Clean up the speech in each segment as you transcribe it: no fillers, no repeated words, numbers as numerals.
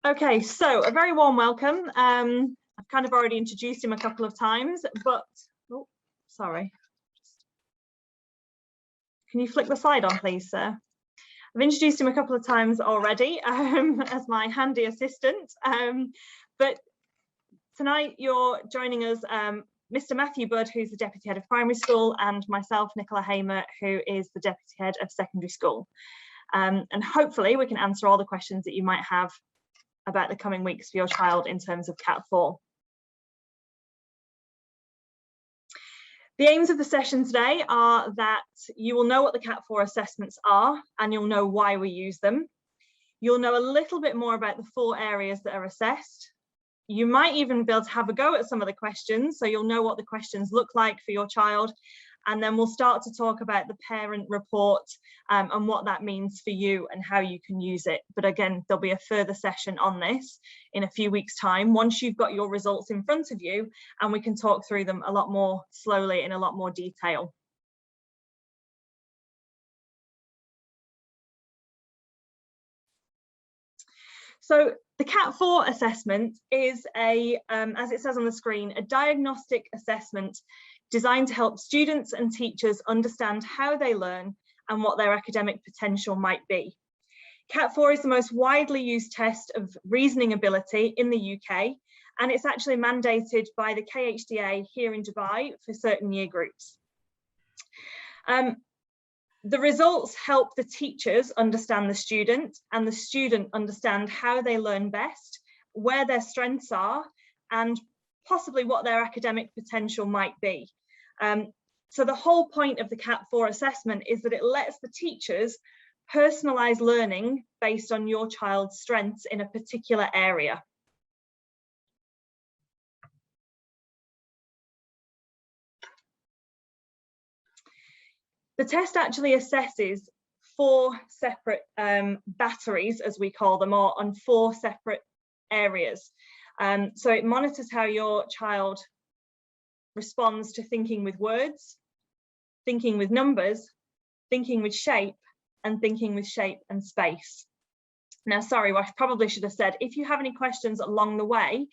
Okay, so a very warm welcome. I've kind of already introduced him a couple of times, but, oh, sorry. Can you flick the slide on, please, sir? I've introduced him a couple of times already as my handy assistant, but tonight you're joining us, Mr. Matthew Budd, who's the Deputy Head of Primary School, and myself, Nicola Hamer, who is the Deputy Head of Secondary School. And hopefully we can answer all the questions that you might have about the coming weeks for your child in terms of CAT4. The aims of the session today are that you will know what the CAT4 assessments are and you'll know why we use them. You'll know a little bit more about the 4 areas that are assessed. You might even be able to have a go at some of the questions, so you'll know what the questions look like for your child. And then we'll start to talk about the parent report and what that means for you and how you can use it. But again, there'll be a further session on this in a few weeks' time, once you've got your results in front of you, and we can talk through them a lot more slowly in a lot more detail. So the CAT4 assessment is as it says on the screen, a diagnostic assessment designed to help students and teachers understand how they learn and what their academic potential might be. CAT4 is the most widely used test of reasoning ability in the UK, and it's actually mandated by the KHDA here in Dubai for certain year groups. The results help the teachers understand the student and the student understand how they learn best, where their strengths are, and possibly what their academic potential might be. So the whole point of the CAT4 assessment is that it lets the teachers personalise learning based on your child's strengths in a particular area. The test actually assesses 4 separate batteries, as we call them, or on 4 separate areas. So it monitors how your child responds to thinking with words, thinking with numbers, thinking with shape, and thinking with shape and space. Now, sorry, I probably should have said, if you have any questions along the way,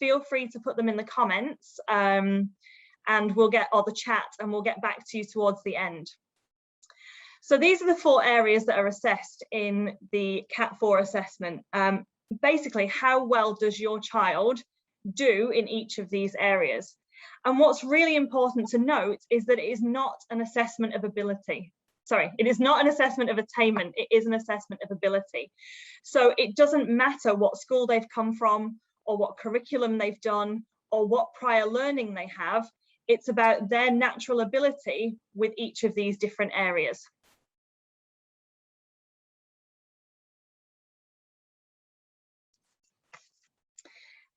feel free to put them in the comments and we'll get, or the chat, and we'll get back to you towards the end. So these are the 4 areas that are assessed in the CAT4 assessment. Basically, how well does your child do in each of these areas? And what's really important to note is that it is not an assessment of ability. Sorry, it is not an assessment of attainment, it is an assessment of ability. So it doesn't matter what school they've come from, or what curriculum they've done, or what prior learning they have. It's about their natural ability with each of these different areas.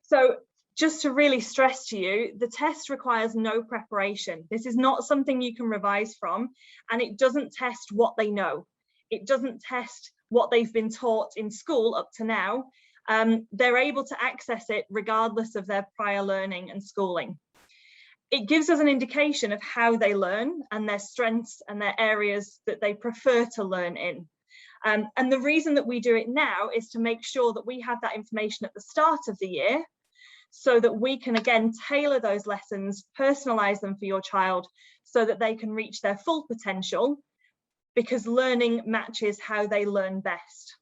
So just to really stress to you, the test requires no preparation. This is not something you can revise from, and it doesn't test what they know. It doesn't test what they've been taught in school up to now. They're able to access it regardless of their prior learning and schooling. It gives us an indication of how they learn and their strengths and their areas that they prefer to learn in. And the reason that we do it now is to make sure that we have that information at the start of the year, so that we can again tailor those lessons, personalise them for your child so that they can reach their full potential, because learning matches how they learn best.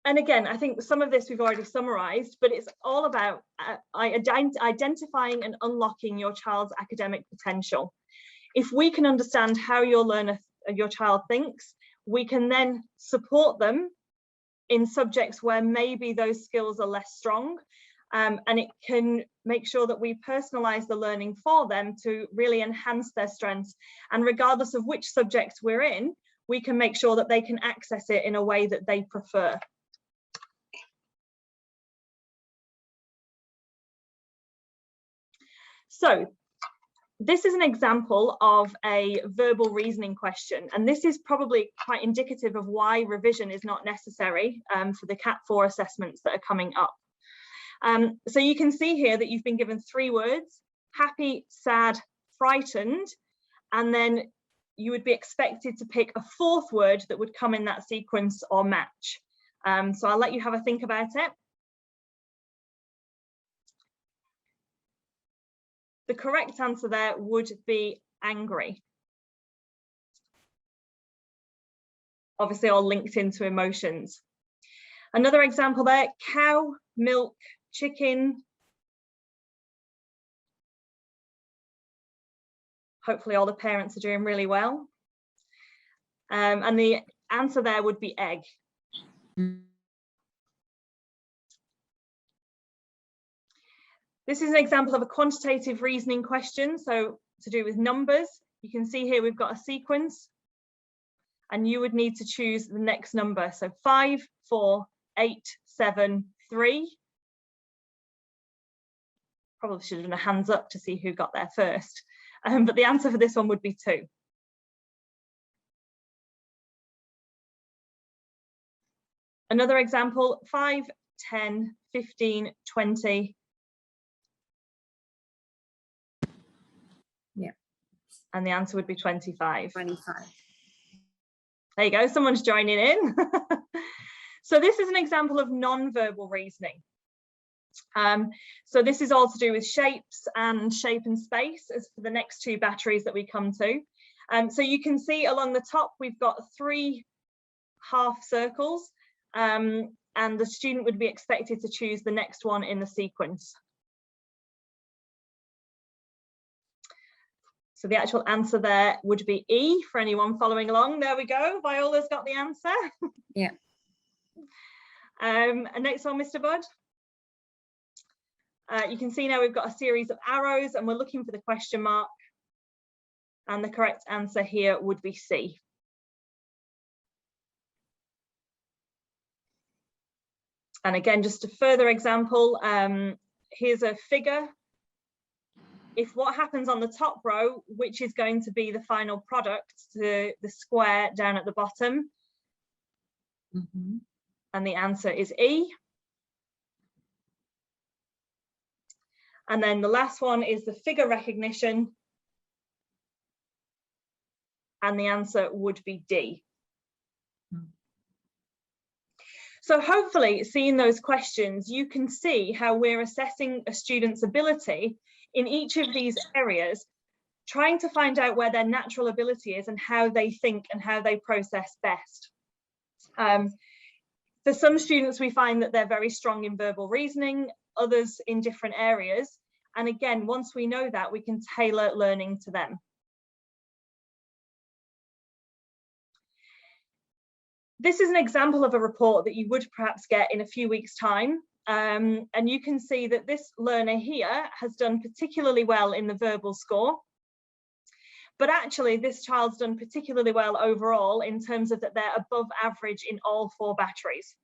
And again, I think some of this we've already summarised, but it's all about identifying and unlocking your child's academic potential. If we can understand how your child thinks, we can then support them in subjects where maybe those skills are less strong, and it can make sure that we personalise the learning for them to really enhance their strengths. And regardless of which subjects we're in, we can make sure that they can access it in a way that they prefer. So this is an example of a verbal reasoning question, and this is probably quite indicative of why revision is not necessary for the CAT4 assessments that are coming up. So you can see here that you've been given 3 words: happy, sad, frightened, and then you would be expected to pick a 4th word that would come in that sequence or match. So I'll let you have a think about it. The correct answer there would be angry. Obviously all linked into emotions. Another example there: cow, milk, chicken. Hopefully all the parents are doing really well. And the answer there would be egg. This is an example of a quantitative reasoning question, so to do with numbers. You can see here we've got a sequence, and you would need to choose the next number. So 5, 4, 8, 7, 3. Probably should have done a hands up to see who got there first. But the answer for this one would be 2. Another example: 5, 10, 15, 20. Yeah. And the answer would be 25. 25. There you go, someone's joining in. So this is an example of non-verbal reasoning. So this is all to do with shapes and shape and space, as for the next 2 batteries that we come to. So you can see along the top we've got 3 half circles, and the student would be expected to choose the next one in the sequence. So the actual answer there would be E, for anyone following along. There we go, Viola's got the answer. Yeah. And next one, Mr. Budd. You can see now we've got a series of arrows and we're looking for the question mark. And the correct answer here would be C. And again, just a further example, here's a figure. If what happens on the top row, which is going to be the final product, to the square down at the bottom. Mm-hmm. And the answer is E. And then the last one is the figure recognition. And the answer would be D. So hopefully, seeing those questions, you can see how we're assessing a student's ability in each of these areas, trying to find out where their natural ability is and how they think and how they process best. For some students, we find that they're very strong in verbal reasoning, others in different areas. And again, once we know that, we can tailor learning to them. This is an example of a report that you would perhaps get in a few weeks' time. And you can see that this learner here has done particularly well in the verbal score. But actually, this child's done particularly well overall in terms of that they're above average in all 4 batteries.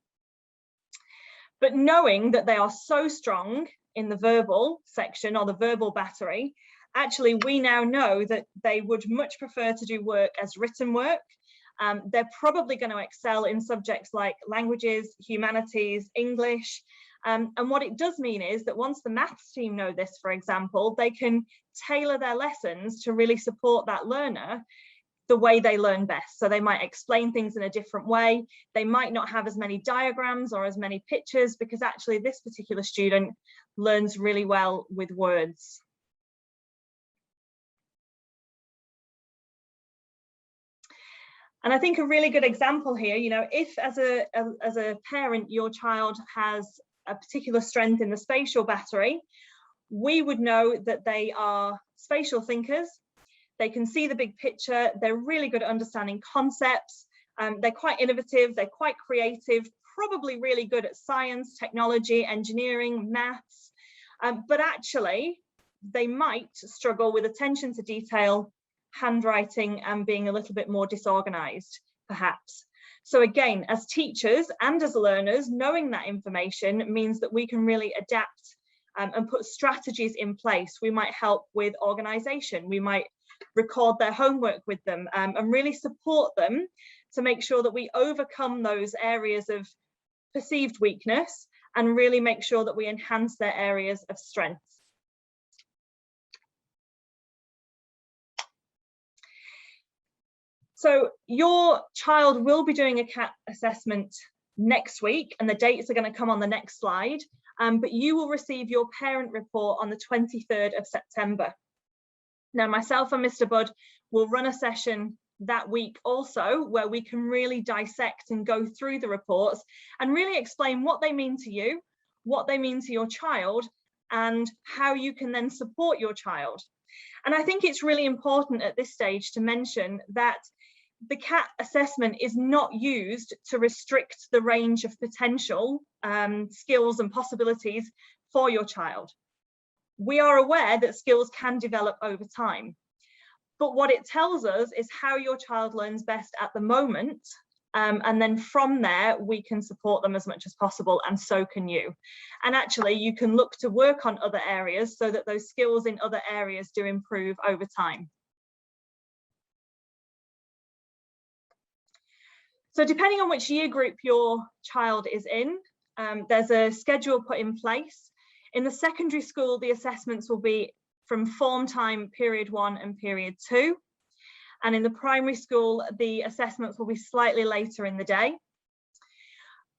But knowing that they are so strong in the verbal section or the verbal battery, actually, we now know that they would much prefer to do work as written work. They're probably going to excel in subjects like languages, humanities, English. And what it does mean is that once the maths team know this, for example, they can tailor their lessons to really support that learner the way they learn best. So they might explain things in a different way. They might not have as many diagrams or as many pictures, because actually this particular student learns really well with words. And I think a really good example here, you know, if as a parent, your child has a particular strength in the spatial battery, we would know that they are spatial thinkers. They can see the big picture. They're really good at understanding concepts. They're quite innovative. They're quite creative, probably really good at science, technology, engineering, maths. But actually, they might struggle with attention to detail, handwriting, and being a little bit more disorganized, perhaps. So again, as teachers and as learners, knowing that information means that we can really adapt and put strategies in place. We might help with organization. We might record their homework with them and really support them to make sure that we overcome those areas of perceived weakness and really make sure that we enhance their areas of strength. So your child will be doing a CAT assessment next week, and the dates are going to come on the next slide, but you will receive your parent report on the 23rd of September. Now, myself and Mr. Budd will run a session that week also, where we can really dissect and go through the reports and really explain what they mean to you, what they mean to your child, and how you can then support your child. And I think it's really important at this stage to mention that the CAT assessment is not used to restrict the range of potential skills and possibilities for your child. We are aware that skills can develop over time, but what it tells us is how your child learns best at the moment, and then from there we can support them as much as possible, and so can you. And actually you can look to work on other areas so that those skills in other areas do improve over time. So depending on which year group your child is in, there's a schedule put in place. In the secondary school, the assessments will be from form time period 1 and period 2. And in the primary school, the assessments will be slightly later in the day.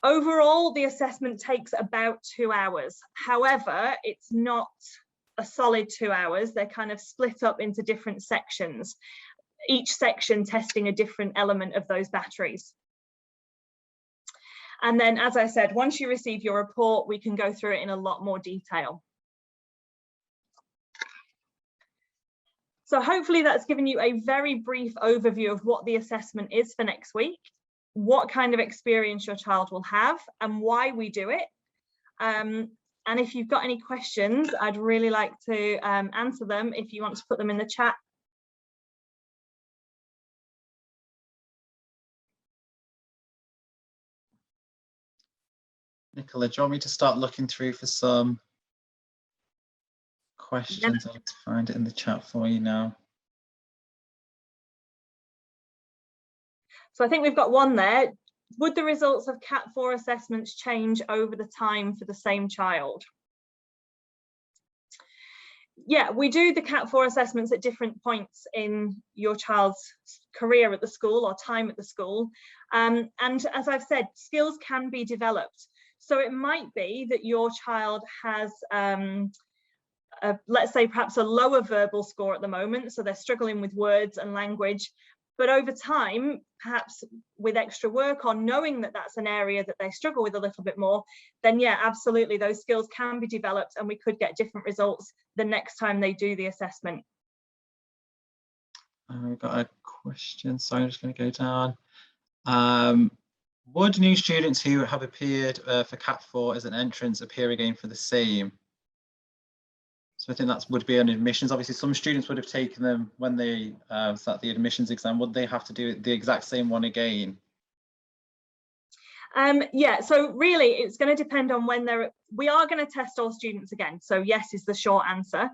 Overall, the assessment takes about 2 hours. However, it's not a solid 2 hours. They're kind of split up into different sections, each section testing a different element of those batteries. And then, as I said, once you receive your report, we can go through it in a lot more detail. So hopefully that's given you a very brief overview of what the assessment is for next week, what kind of experience your child will have, and why we do it. And if you've got any questions, I'd really like to answer them if you want to put them in the chat. Nicola, do you want me to start looking through for some questions? I'll just find it in the chat for you now. So I think we've got one there. Would the results of CAT4 assessments change over the time for the same child? Yeah, we do the CAT4 assessments at different points in your child's career at the school or time at the school. And as I've said, skills can be developed. So it might be that your child has, let's say, perhaps a lower verbal score at the moment, so they're struggling with words and language, but over time, perhaps with extra work on knowing that that's an area that they struggle with a little bit more, then yeah, absolutely, those skills can be developed and we could get different results the next time they do the assessment. We've got a question, so I'm just going to go down. Would new students who have appeared for CAT4 as an entrance appear again for the same? So I think that would be on admissions. Obviously, some students would have taken them when they sat the admissions exam. Would they have to do the exact same one again? Yeah, so really it's going to depend on when we are going to test all students again. So yes is the short answer.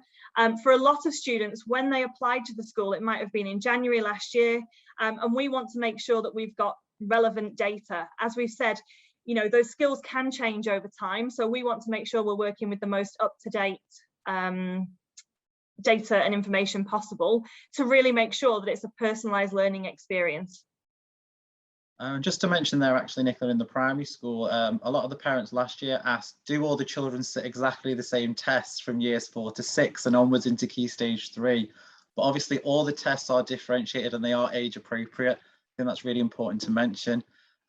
For a lot of students, when they applied to the school, it might have been in January last year, and we want to make sure that we've got relevant data. As we've said, you know, those skills can change over time, so we want to make sure we're working with the most up-to-date data and information possible to really make sure that it's a personalized learning experience. Just to mention there, actually, Nicola, in the primary school, a lot of the parents last year asked, do all the children sit exactly the same tests from years 4 to 6 and onwards into Key Stage 3? But obviously all the tests are differentiated and they are age appropriate. I think that's really important to mention.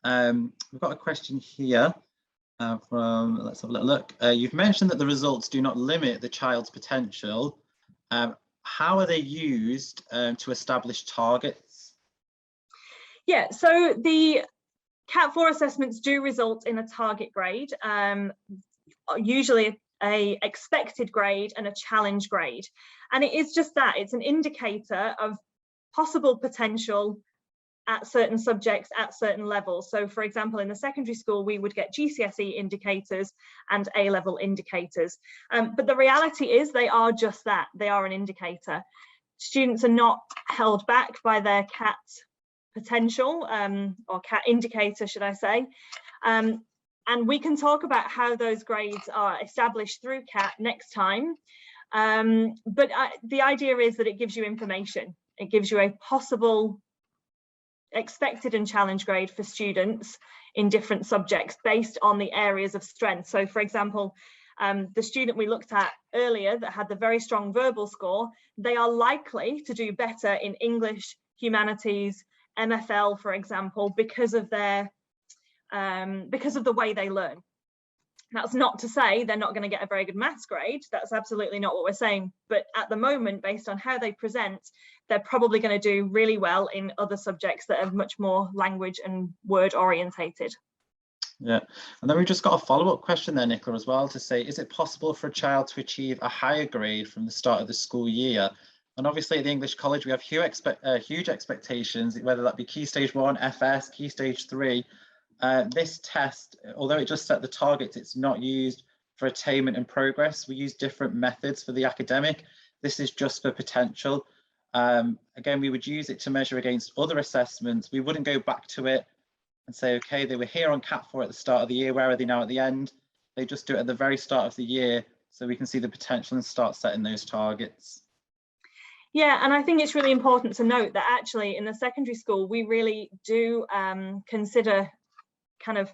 We've got a question here from, let's have a little look. You've mentioned that the results do not limit the child's potential. How are they used to establish targets? Yeah, so the CAT4 assessments do result in a target grade, usually a expected grade and a challenge grade. And it is just that, it's an indicator of possible potential at certain subjects at certain levels. So for example, in the secondary school, we would get GCSE indicators and A-level indicators. But the reality is they are just that, they are an indicator. Students are not held back by their CAT potential, or CAT indicator, should I say. And we can talk about how those grades are established through CAT next time. But the idea is that it gives you information. It gives you a possible expected and challenge grade for students in different subjects based on the areas of strength. So for example, the student we looked at earlier that had the very strong verbal score, they are likely to do better in English, humanities, MFL, for example, because of the way they learn. That's not to say they're not going to get a very good maths grade. That's absolutely not what we're saying. But at the moment, based on how they present, they're probably going to do really well in other subjects that are much more language and word orientated. Yeah, and then we've just got a follow-up question there, Nicola, as well, to say, is it possible for a child to achieve a higher grade from the start of the school year? And obviously at the English College, we have huge expectations, whether that be Key Stage 1, FS, Key Stage 3. This test, although it just set the targets, it's not used for attainment and progress. We use different methods for the academic. This is just for potential. Again, we would use it to measure against other assessments. We wouldn't go back to it and say, okay, they were here on CAT4 at the start of the year, where are they now at the end? They just do it at the very start of the year so we can see the potential and start setting those targets. Yeah, and I think it's really important to note that actually in the secondary school, we really do consider kind of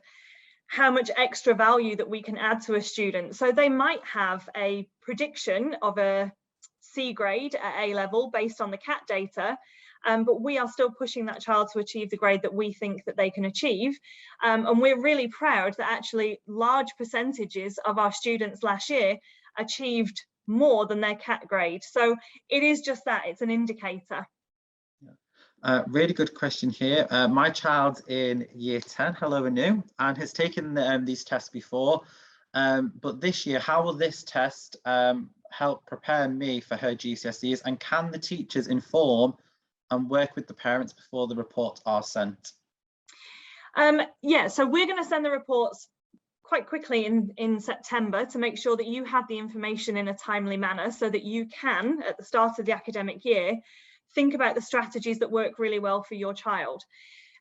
how much extra value that we can add to a student. So they might have a prediction of a C grade at A level based on the CAT data, but we are still pushing that child to achieve the grade that we think that they can achieve. And we're really proud that actually large percentages of our students last year achieved more than their CAT grade. So it is just that, it's an indicator. Really good question here. My child's in year 10, hello Anu, and has taken these tests before. But this year, how will this test help prepare me for her GCSEs? And can the teachers inform and work with the parents before the reports are sent? Yeah, so we're going to send the reports quite quickly in September to make sure that you have the information in a timely manner so that you can, at the start of the academic year, think about the strategies that work really well for your child.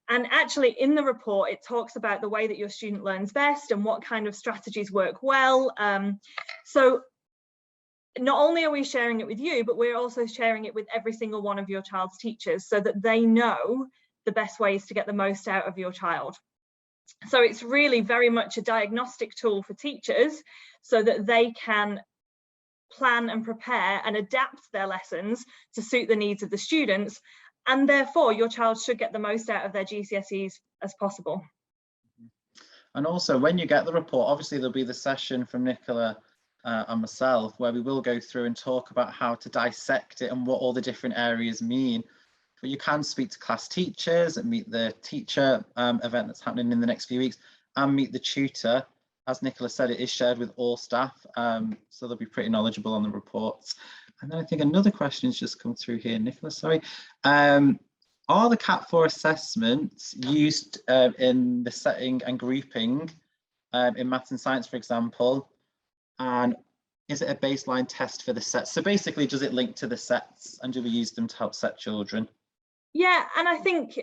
And actually in the report, it talks about the way that your student learns best and what kind of strategies work well. So not only are we sharing it with you, but we're also sharing it with every single one of your child's teachers so that they know the best ways to get the most out of your child. So it's really very much a diagnostic tool for teachers so that they can plan and prepare and adapt their lessons to suit the needs of the students, and therefore your child should get the most out of their GCSEs as possible. And also when you get the report, obviously there'll be the session from Nicola and myself where we will go through and talk about how to dissect it and what all the different areas mean. But you can speak to class teachers and meet the teacher event that's happening in the next few weeks and meet the tutor. As Nicola said, it is shared with all staff, so they'll be pretty knowledgeable on the reports. And then I think another question has just come through here, Nicola, sorry. Are the CAT4 assessments used in the setting and grouping in maths and science, for example? And is it a baseline test for the sets? So basically, does it link to the sets and do we use them to help set children? Yeah, and I think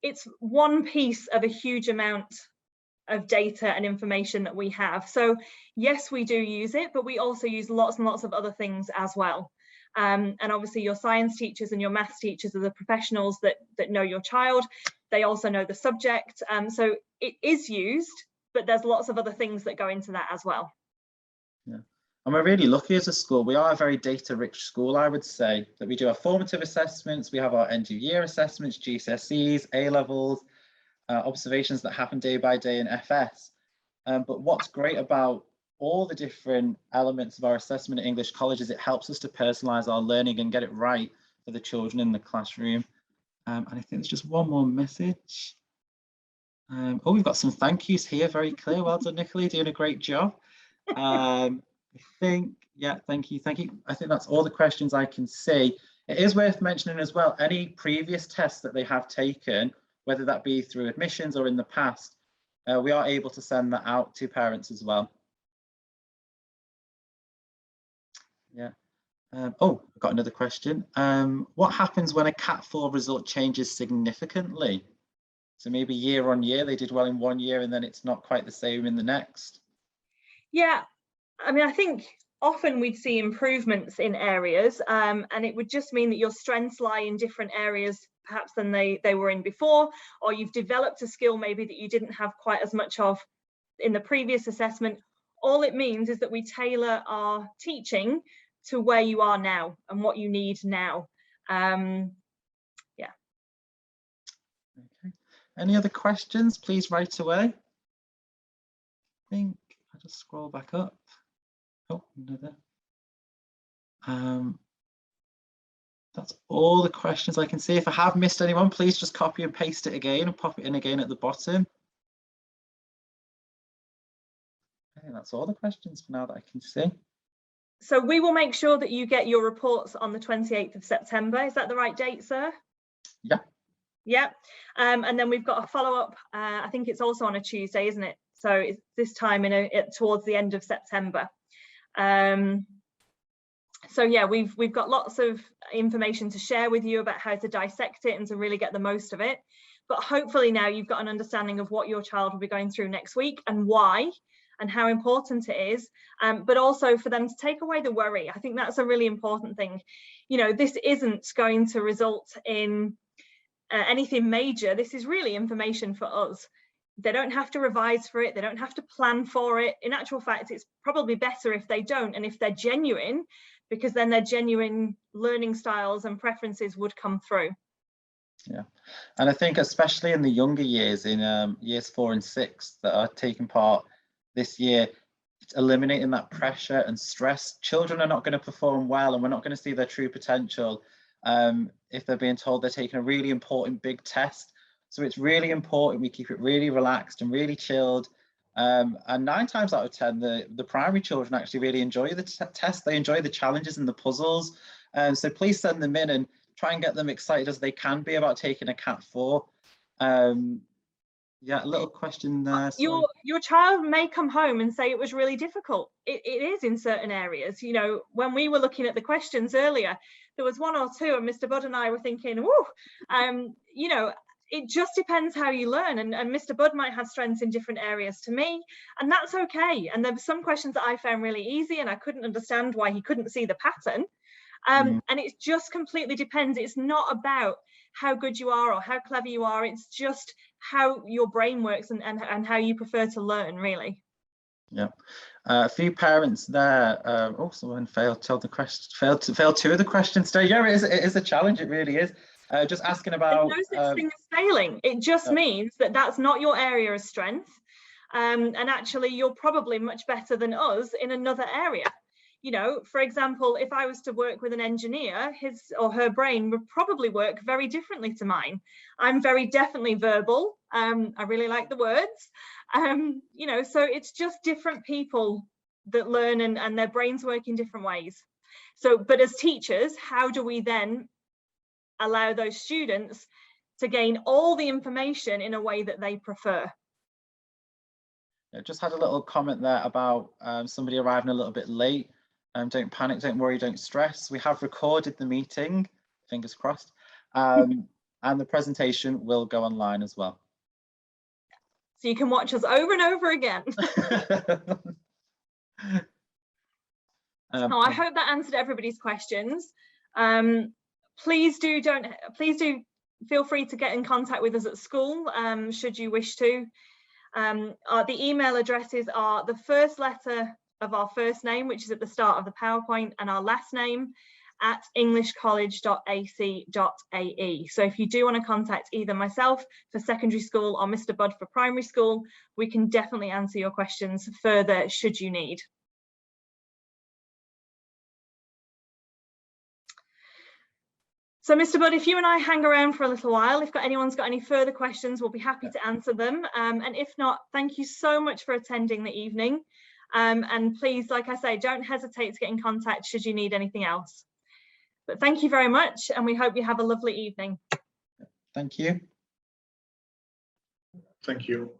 it's one piece of a huge amount of data and information that we have. So yes, we do use it, but we also use lots and lots of other things as well. And obviously your science teachers and your maths teachers are the professionals that know your child. They also know the subject. So it is used, but there's lots of other things that go into that as well. Yeah. And we're really lucky as a school. We are a very data-rich school, I would say, that we do our formative assessments, we have our end-of-year assessments, GCSEs, A-levels, observations that happen day by day in FS. But what's great about all the different elements of our assessment at English College is it helps us to personalise our learning and get it right for the children in the classroom. And I think there's just one more message. Oh, we've got some thank yous here, very clear. Well done, Nicola, doing a great job. I think, yeah, thank you. I think that's all the questions I can see. It is worth mentioning as well, any previous tests that they have taken, whether that be through admissions or in the past, we are able to send that out to parents as well. Yeah. Oh, I've got another question. What happens when a CAT4 result changes significantly? So maybe year on year, they did well in one year and then it's not quite the same in the next. Yeah, I mean, I think often we'd see improvements in areas, and it would just mean that your strengths lie in different areas perhaps than they were in before, or you've developed a skill maybe that you didn't have quite as much of in the previous assessment. All it means is that we tailor our teaching to where you are now and what you need now. Yeah. Okay. Any other questions? Please write away. I think I'll just scroll back up. Oh, another. That's all the questions I can see. If I have missed anyone, please just copy and paste it again and pop it in again at the bottom. Okay, that's all the questions for now that I can see. So we will make sure that you get your reports on the 28th of September. Is that the right date, sir? Yeah. Yeah. And then we've got a follow-up. I think it's also on a Tuesday, isn't it? So it's this time towards the end of September. So yeah, we've got lots of information to share with you about how to dissect it and to really get the most of it. But hopefully now you've got an understanding of what your child will be going through next week and why and how important it is, but also for them to take away the worry. I think that's a really important thing. You know, this isn't going to result in anything major. This is really information for us. They don't have to revise for it. They don't have to plan for it. In actual fact, it's probably better if they don't, and if they're genuine, because then their genuine learning styles and preferences would come through. Yeah, and I think especially in the younger years, in years 4 and 6 that are taking part this year, it's eliminating that pressure and stress. Children are not going to perform well, and we're not going to see their true potential if they're being told they're taking a really important big test. So it's really important we keep it really relaxed and really chilled. And 9 times out of 10, the primary children actually really enjoy the test. They enjoy the challenges and the puzzles. So please send them in and try and get them excited as they can be about taking a CAT4. Yeah, a little question there. Your child may come home and say it was really difficult. It is in certain areas. You know, when we were looking at the questions earlier, there was 1 or 2 and Mr. Budd and I were thinking, whoo, you know, it just depends how you learn, and Mr. Budd might have strengths in different areas to me, and that's okay. And there were some questions that I found really easy and I couldn't understand why he couldn't see the pattern. And it just completely depends. It's not about how good you are or how clever you are. It's just how your brain works and how you prefer to learn, really. Yeah. A few parents there. Oh, someone failed to tell the question. Failed 2 of the questions today. Yeah, it is a challenge. It really is. Just asking about. There's no such thing as failing. It just means that that's not your area of strength, and actually you're probably much better than us in another area. You know, for example, if I was to work with an engineer, his or her brain would probably work very differently to mine. I'm very definitely verbal. I really like the words. You know, so it's just different people that learn and their brains work in different ways. So, but as teachers, how do we then allow those students to gain all the information in a way that they prefer? I just had a little comment there about somebody arriving a little bit late. Don't panic, don't worry, don't stress. We have recorded the meeting, fingers crossed, and the presentation will go online as well. So you can watch us over and over again. I hope that answered everybody's questions. Please do feel free to get in contact with us at school should you wish to. The email addresses are the first letter of our first name, which is at the start of the PowerPoint, and our last name at englishcollege.ac.ae. So if you do want to contact either myself for secondary school or Mr. Budd for primary school, we can definitely answer your questions further should you need. So Mr. Budd, if you and I hang around for a little while, if anyone's got any further questions, we'll be happy to answer them. And if not, thank you so much for attending the evening. And please, like I say, don't hesitate to get in contact should you need anything else. But thank you very much, and we hope you have a lovely evening. Thank you. Thank you.